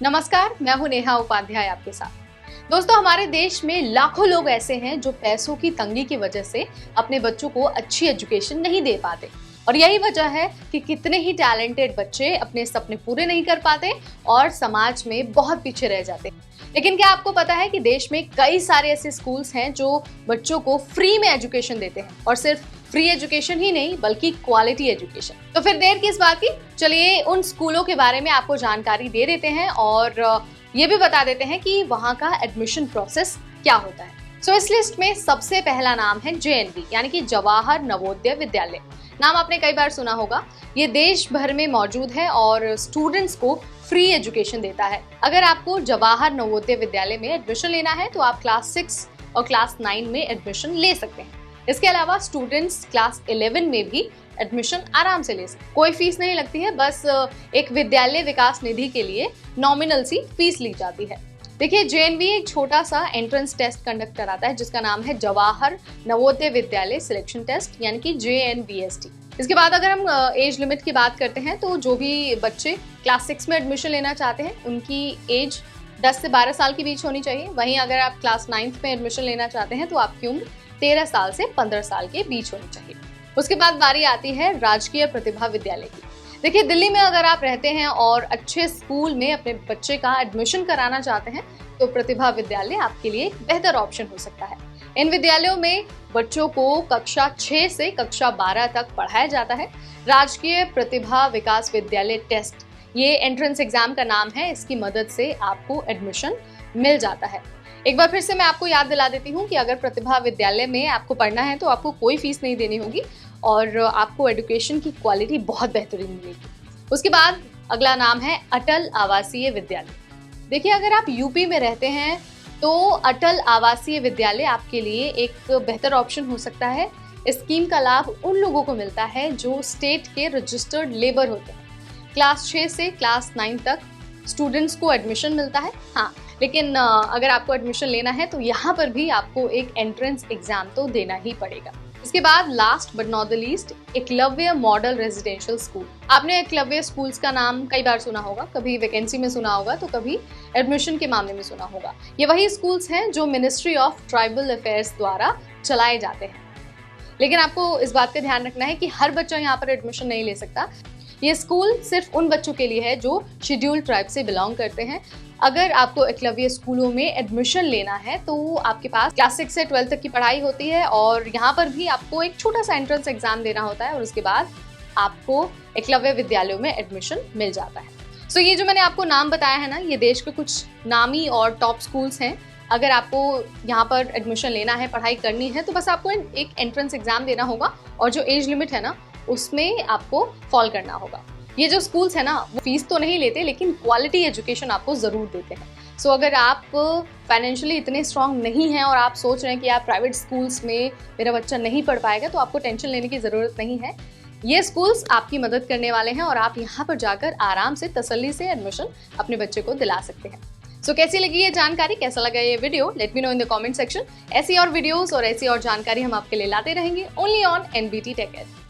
नमस्कार, मैं हूं नेहा उपाध्याय आपके साथ। दोस्तों, हमारे देश में लाखों लोग ऐसे हैं जो पैसों की तंगी की वजह से अपने बच्चों को अच्छी एजुकेशन नहीं दे पाते और यही वजह है कि कितने ही टैलेंटेड बच्चे अपने सपने पूरे नहीं कर पाते और समाज में बहुत पीछे रह जाते हैं। लेकिन क्या आपको पता है कि देश में कई सारे ऐसे स्कूल्स हैं जो बच्चों को फ्री में एजुकेशन देते हैं और सिर्फ फ्री एजुकेशन ही नहीं बल्कि क्वालिटी एजुकेशन। तो फिर देर किस बात की, चलिए उन स्कूलों के बारे में आपको जानकारी दे देते हैं और ये भी बता देते हैं कि वहाँ का एडमिशन प्रोसेस क्या होता है। सो इस लिस्ट में सबसे पहला नाम है JNV यानी कि जवाहर नवोदय विद्यालय। नाम आपने कई बार सुना होगा। ये देश भर में मौजूद है और स्टूडेंट्स को फ्री एजुकेशन देता है। अगर आपको जवाहर नवोदय विद्यालय में एडमिशन लेना है तो आप क्लास 6 और क्लास 9 में एडमिशन ले सकते हैं। इसके अलावा स्टूडेंट्स क्लास 11 में भी एडमिशन आराम से ले सकते हैं। कोई फीस नहीं लगती है, बस एक विद्यालय विकास निधि के लिए नॉमिनल सी फीस ली जाती है। देखिए, JNV एक छोटा सा एंट्रेंस टेस्ट कंडक्ट कराता है जिसका नाम है जवाहर नवोदय विद्यालय सिलेक्शन टेस्ट यानी कि JNVST। इसके बाद अगर हम एज लिमिट की बात करते हैं तो जो भी बच्चे क्लास 6 में एडमिशन लेना चाहते हैं उनकी एज 10 से 12 साल के बीच होनी चाहिए। वहीं अगर आप क्लास 9th में एडमिशन लेना चाहते हैं तो आपकी उम्र 13 साल से 15 साल के बीच होनी चाहिए। उसके बाद बारी आती है राजकीय प्रतिभा विद्यालय की। देखिए, दिल्ली में अगर आप रहते हैं और अच्छे स्कूल में अपने बच्चे का एडमिशन कराना चाहते हैं तो प्रतिभा विद्यालय आपके लिए एक बेहतर ऑप्शन हो सकता है। इन विद्यालयों में बच्चों को कक्षा 6 से कक्षा 12 तक पढ़ाया जाता है। राजकीय प्रतिभा विकास विद्यालय टेस्ट, ये एंट्रेंस एग्जाम का नाम है, इसकी मदद से आपको एडमिशन मिल जाता है। एक बार फिर से मैं आपको याद दिला देती हूँ कि अगर प्रतिभा विद्यालय में आपको पढ़ना है तो आपको कोई फीस नहीं देनी होगी और आपको एजुकेशन की क्वालिटी बहुत बेहतरीन मिलेगी। उसके बाद अगला नाम है अटल आवासीय विद्यालय। देखिए, अगर आप यूपी में रहते हैं तो अटल आवासीय विद्यालय आपके लिए एक बेहतर ऑप्शन हो सकता है। इस स्कीम का लाभ उन लोगों को मिलता है जो स्टेट के रजिस्टर्ड लेबर होते हैं। क्लास 6 से क्लास 9 तक स्टूडेंट्स को एडमिशन मिलता है। हाँ, लेकिन अगर आपको एडमिशन लेना है तो यहाँ पर भी आपको एक एंट्रेंस एग्जाम तो देना ही पड़ेगा। इसके बाद last but not the least, Eklavya model residential school. आपने एकलव्य स्कूल्स का नाम कई बार सुना होगा, कभी वैकेंसी में सुना होगा तो कभी एडमिशन के मामले में सुना होगा। ये वही स्कूल्स हैं जो मिनिस्ट्री ऑफ ट्राइबल अफेयर्स द्वारा चलाए जाते हैं। लेकिन आपको इस बात का ध्यान रखना है कि हर बच्चा यहाँ पर एडमिशन नहीं ले सकता। ये स्कूल सिर्फ उन बच्चों के लिए है जो शेड्यूल्ड ट्राइब से बिलोंग करते हैं। अगर आपको एकलव्य स्कूलों में एडमिशन लेना है तो आपके पास क्लास 6 से 12 तक की पढ़ाई होती है और यहाँ पर भी आपको एक छोटा सा एंट्रेंस एग्जाम देना होता है और उसके बाद आपको एकलव्य विद्यालयों में एडमिशन मिल जाता है। सो ये जो मैंने आपको नाम बताया है ना, ये देश के कुछ नामी और टॉप स्कूल्स हैं। अगर आपको यहाँ पर एडमिशन लेना है, पढ़ाई करनी है तो बस आपको एक एंट्रेंस एग्जाम देना होगा और जो एज लिमिट है ना उसमें आपको फॉल करना होगा। ये जो स्कूल्स है ना वो फीस तो नहीं लेते लेकिन क्वालिटी एजुकेशन आपको जरूर देते हैं। सो अगर आप फाइनेंशियली इतने स्ट्रांग नहीं हैं और आप सोच रहे हैं कि आप प्राइवेट स्कूल्स में मेरा बच्चा नहीं पढ़ पाएगा तो आपको टेंशन लेने की ज़रूरत नहीं है। ये स्कूल्स आपकी मदद करने वाले हैं और आप यहाँ पर जाकर आराम से तसल्ली से एडमिशन अपने बच्चे को दिला सकते हैं। सो कैसी लगी ये जानकारी, कैसा लगा ये video, let me know in the comment section. ऐसी और वीडियोस और ऐसी और जानकारी हम आपके लिए लाते रहेंगे only on NBT Tech Ed।